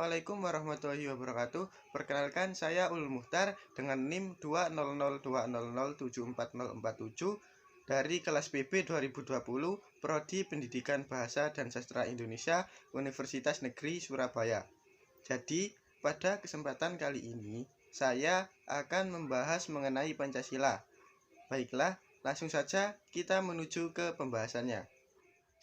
Assalamualaikum warahmatullahi wabarakatuh. Perkenalkan, saya Ulul Muhtar dengan NIM 20020074047 dari kelas PB 2020 Prodi Pendidikan Bahasa dan Sastra Indonesia Universitas Negeri Surabaya. Jadi, pada kesempatan kali ini saya akan membahas mengenai Pancasila. Baiklah, langsung saja kita menuju ke pembahasannya.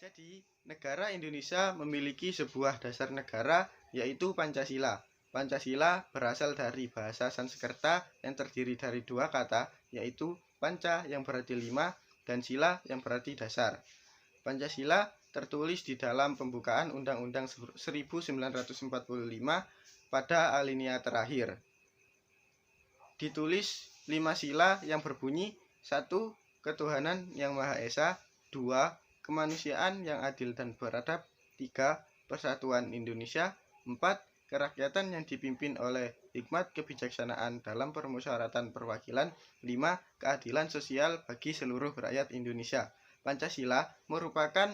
Jadi, negara Indonesia memiliki sebuah dasar negara, yaitu Pancasila. Pancasila berasal dari bahasa Sanskerta yang terdiri dari dua kata, yaitu panca yang berarti 5 dan sila yang berarti dasar. Pancasila tertulis di dalam pembukaan Undang-Undang 1945 pada alinea terakhir. Ditulis 5 sila yang berbunyi: 1. Ketuhanan yang Maha Esa. 2. Kemanusiaan yang adil dan beradab. 3. Persatuan Indonesia. 4. Kerakyatan yang dipimpin oleh hikmat kebijaksanaan dalam permusyawaratan perwakilan. 5. Keadilan sosial bagi seluruh rakyat Indonesia. Pancasila merupakan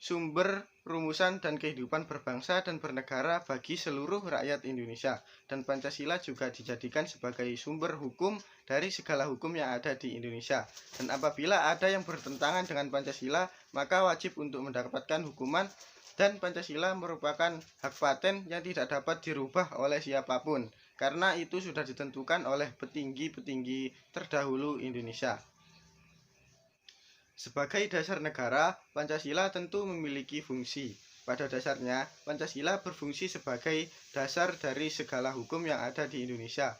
sumber rumusan dan kehidupan berbangsa dan bernegara bagi seluruh rakyat Indonesia. Dan Pancasila juga dijadikan sebagai sumber hukum dari segala hukum yang ada di Indonesia. Dan apabila ada yang bertentangan dengan Pancasila, maka wajib untuk mendapatkan hukuman. Dan Pancasila merupakan hak paten yang tidak dapat dirubah oleh siapapun, karena itu sudah ditentukan oleh petinggi-petinggi terdahulu Indonesia. Sebagai dasar negara, Pancasila tentu memiliki fungsi. Pada dasarnya, Pancasila berfungsi sebagai dasar dari segala hukum yang ada di Indonesia.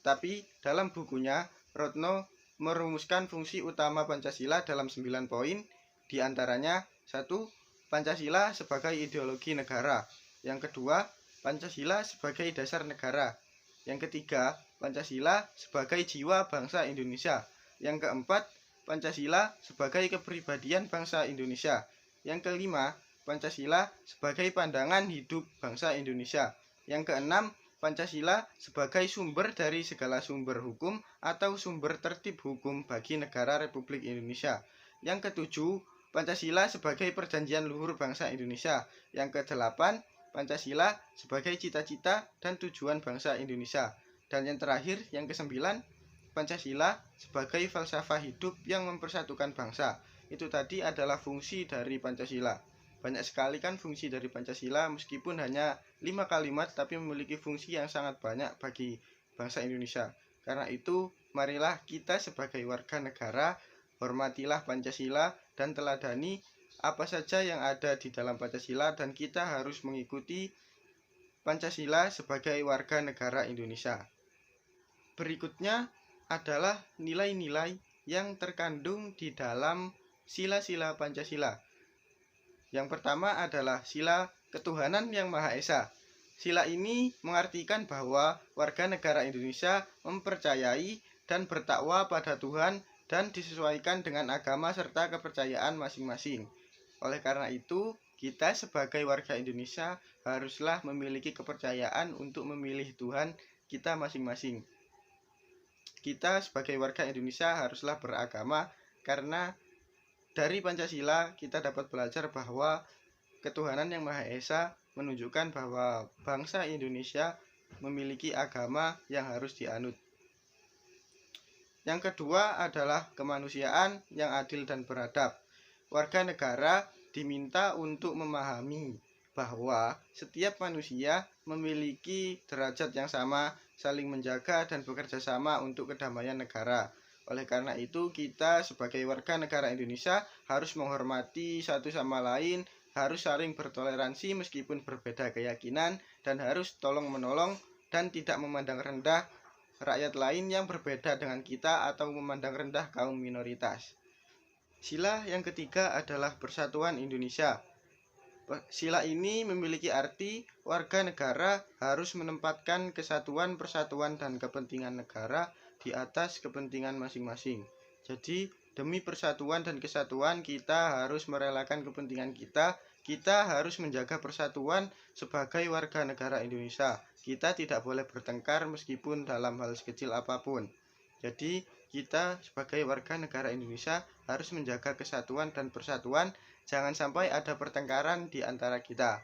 Tapi dalam bukunya, Retno merumuskan fungsi utama Pancasila dalam 9 poin, diantaranya: 1. Pancasila sebagai ideologi negara. Yang kedua, Pancasila sebagai dasar negara. Yang ketiga, Pancasila sebagai jiwa bangsa Indonesia. Yang keempat, Pancasila sebagai kepribadian bangsa Indonesia. Yang kelima, Pancasila sebagai pandangan hidup bangsa Indonesia. Yang keenam, Pancasila sebagai sumber dari segala sumber hukum atau sumber tertib hukum bagi negara Republik Indonesia. Yang ketujuh, Pancasila sebagai perjanjian luhur bangsa Indonesia. Yang kedelapan, Pancasila sebagai cita-cita dan tujuan bangsa Indonesia. Dan yang terakhir, yang kesembilan, Pancasila sebagai falsafah hidup yang mempersatukan bangsa. Itu tadi adalah fungsi dari Pancasila. Banyak sekali kan fungsi dari Pancasila, meskipun hanya 5 kalimat, tapi memiliki fungsi yang sangat banyak bagi bangsa Indonesia. Karena itu, marilah kita sebagai warga negara hormatilah Pancasila dan teladani apa saja yang ada di dalam Pancasila, dan kita harus mengikuti Pancasila sebagai warga negara Indonesia. Berikutnya adalah nilai-nilai yang terkandung di dalam sila-sila Pancasila. Yang pertama adalah sila ketuhanan yang Maha Esa. Sila ini mengartikan bahwa warga negara Indonesia mempercayai dan bertakwa pada Tuhan dan disesuaikan dengan agama serta kepercayaan masing-masing. Oleh karena itu, kita sebagai warga Indonesia haruslah memiliki kepercayaan untuk memilih Tuhan kita masing-masing. Kita sebagai warga Indonesia haruslah beragama, karena dari Pancasila kita dapat belajar bahwa ketuhanan yang Maha Esa menunjukkan bahwa bangsa Indonesia memiliki agama yang harus dianut. Yang kedua adalah kemanusiaan yang adil dan beradab. Warga negara diminta untuk memahami bahwa setiap manusia memiliki derajat yang sama, saling menjaga dan bekerja sama untuk kedamaian negara. Oleh karena itu, kita sebagai warga negara Indonesia harus menghormati satu sama lain, harus saling bertoleransi meskipun berbeda keyakinan, dan harus tolong-menolong dan tidak memandang rendah rakyat lain yang berbeda dengan kita atau memandang rendah kaum minoritas. Sila yang ketiga adalah persatuan Indonesia. Sila ini memiliki arti warga negara harus menempatkan kesatuan, persatuan, dan kepentingan negara di atas kepentingan masing-masing. Jadi, demi persatuan dan kesatuan, kita harus merelakan kepentingan kita. Kita harus menjaga persatuan sebagai warga negara Indonesia. Kita tidak boleh bertengkar meskipun dalam hal sekecil apapun. Jadi, kita sebagai warga negara Indonesia harus menjaga kesatuan dan persatuan. Jangan sampai ada pertengkaran di antara kita.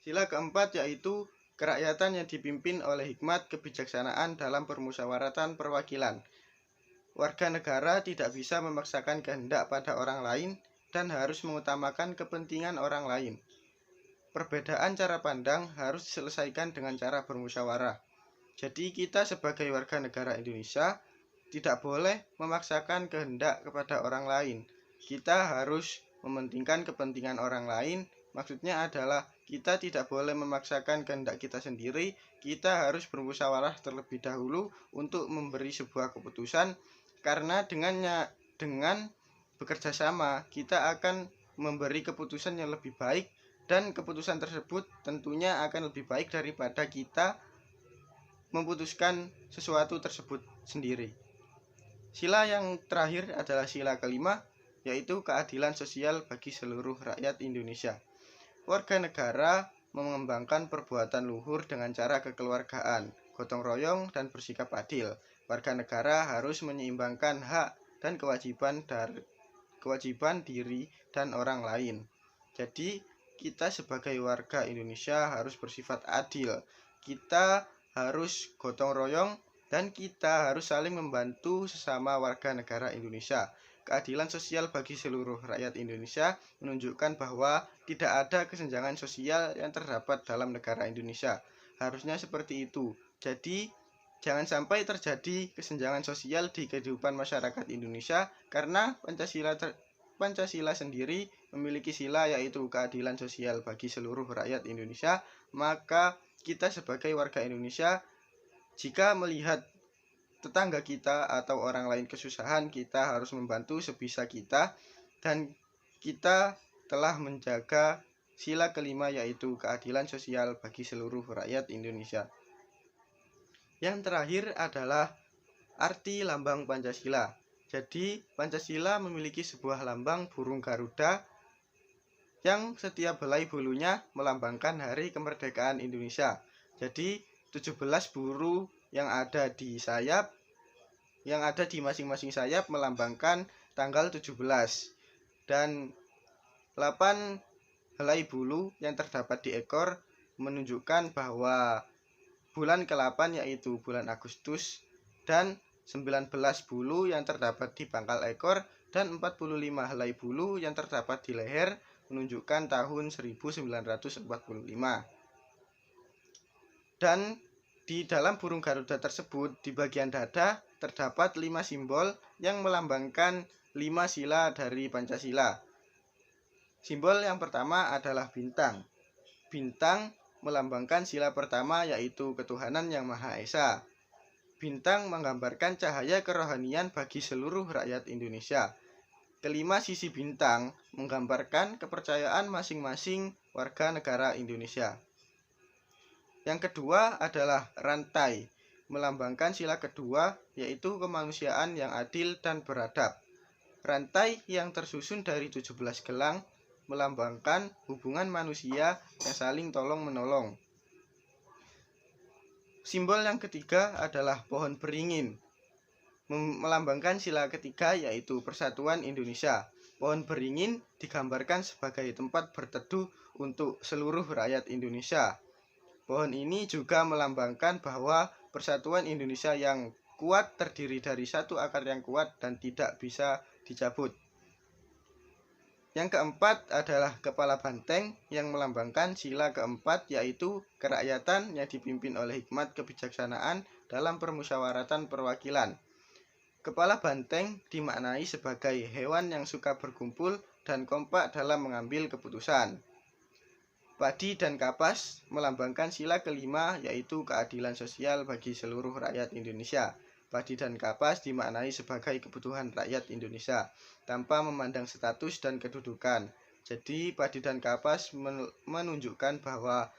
Sila keempat yaitu kerakyatan yang dipimpin oleh hikmat kebijaksanaan dalam permusyawaratan perwakilan. Warga negara tidak bisa memaksakan kehendak pada orang lain dan harus mengutamakan kepentingan orang lain. Perbedaan cara pandang harus diselesaikan dengan cara bermusyawarah. Jadi kita sebagai warga negara Indonesia tidak boleh memaksakan kehendak kepada orang lain. Kita harus mementingkan kepentingan orang lain. Maksudnya adalah kita tidak boleh memaksakan kehendak kita sendiri. Kita harus bermusyawarah terlebih dahulu untuk memberi sebuah keputusan. Karena dengan bekerja sama kita akan memberi keputusan yang lebih baik. Dan keputusan tersebut tentunya akan lebih baik daripada kita memutuskan sesuatu tersebut sendiri. Sila yang terakhir adalah sila kelima, yaitu keadilan sosial bagi seluruh rakyat Indonesia. Warga negara mengembangkan perbuatan luhur dengan cara kekeluargaan, gotong royong, dan bersikap adil. Warga negara harus menyeimbangkan hak dan kewajiban diri dan orang lain. Jadi, kita sebagai warga Indonesia harus bersifat adil. Kita harus gotong royong dan kita harus saling membantu sesama warga negara Indonesia. Keadilan sosial bagi seluruh rakyat Indonesia menunjukkan bahwa tidak ada kesenjangan sosial yang terdapat dalam negara Indonesia. Harusnya seperti itu. Jadi, jangan sampai terjadi kesenjangan sosial di kehidupan masyarakat Indonesia karena Pancasila sendiri memiliki sila yaitu keadilan sosial bagi seluruh rakyat Indonesia. Maka kita sebagai warga Indonesia, jika melihat tetangga kita atau orang lain kesusahan, kita harus membantu sebisa kita. Dan kita telah menjaga sila kelima yaitu keadilan sosial bagi seluruh rakyat Indonesia. Yang terakhir adalah arti lambang Pancasila. Jadi Pancasila memiliki sebuah lambang burung Garuda yang setiap helai bulunya melambangkan hari kemerdekaan Indonesia. Jadi 17 bulu yang ada di masing-masing sayap melambangkan tanggal 17. Dan 8 helai bulu yang terdapat di ekor menunjukkan bahwa bulan ke-8 yaitu bulan Agustus, dan 19 bulu yang terdapat di pangkal ekor dan 45 helai bulu yang terdapat di leher menunjukkan tahun 1945. Dan di dalam burung Garuda tersebut di bagian dada terdapat 5 simbol yang melambangkan 5 sila dari Pancasila. Simbol yang pertama adalah bintang. Bintang melambangkan sila pertama yaitu ketuhanan yang Maha Esa. Bintang menggambarkan cahaya kerohanian bagi seluruh rakyat Indonesia. Kelima sisi bintang menggambarkan kepercayaan masing-masing warga negara Indonesia. Yang kedua adalah rantai, melambangkan sila kedua yaitu kemanusiaan yang adil dan beradab. Rantai yang tersusun dari 17 gelang melambangkan hubungan manusia yang saling tolong-menolong. Simbol yang ketiga adalah pohon beringin, melambangkan sila ketiga yaitu persatuan Indonesia. Pohon beringin digambarkan sebagai tempat berteduh untuk seluruh rakyat Indonesia. Pohon ini juga melambangkan bahwa persatuan Indonesia yang kuat terdiri dari satu akar yang kuat dan tidak bisa dicabut. Yang keempat adalah kepala banteng yang melambangkan sila keempat yaitu kerakyatan yang dipimpin oleh hikmat kebijaksanaan dalam permusyawaratan perwakilan. Kepala banteng dimaknai sebagai hewan yang suka berkumpul dan kompak dalam mengambil keputusan. Padi dan kapas melambangkan sila kelima yaitu keadilan sosial bagi seluruh rakyat Indonesia. Padi dan kapas dimaknai sebagai kebutuhan rakyat Indonesia tanpa memandang status dan kedudukan. Jadi padi dan kapas menunjukkan bahwa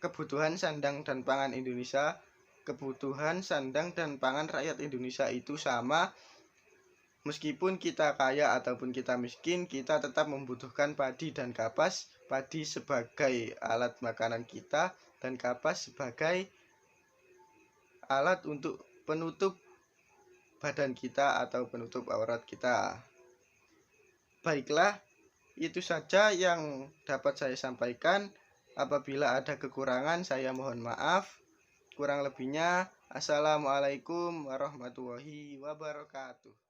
kebutuhan sandang dan pangan rakyat Indonesia itu sama. Meskipun kita kaya ataupun kita miskin, kita tetap membutuhkan padi dan kapas. Padi sebagai alat makanan kita dan kapas sebagai alat untuk penutup badan kita atau penutup aurat kita. Baiklah, itu saja yang dapat saya sampaikan. Apabila ada kekurangan, saya mohon maaf. Kurang lebihnya, assalamualaikum warahmatullahi wabarakatuh.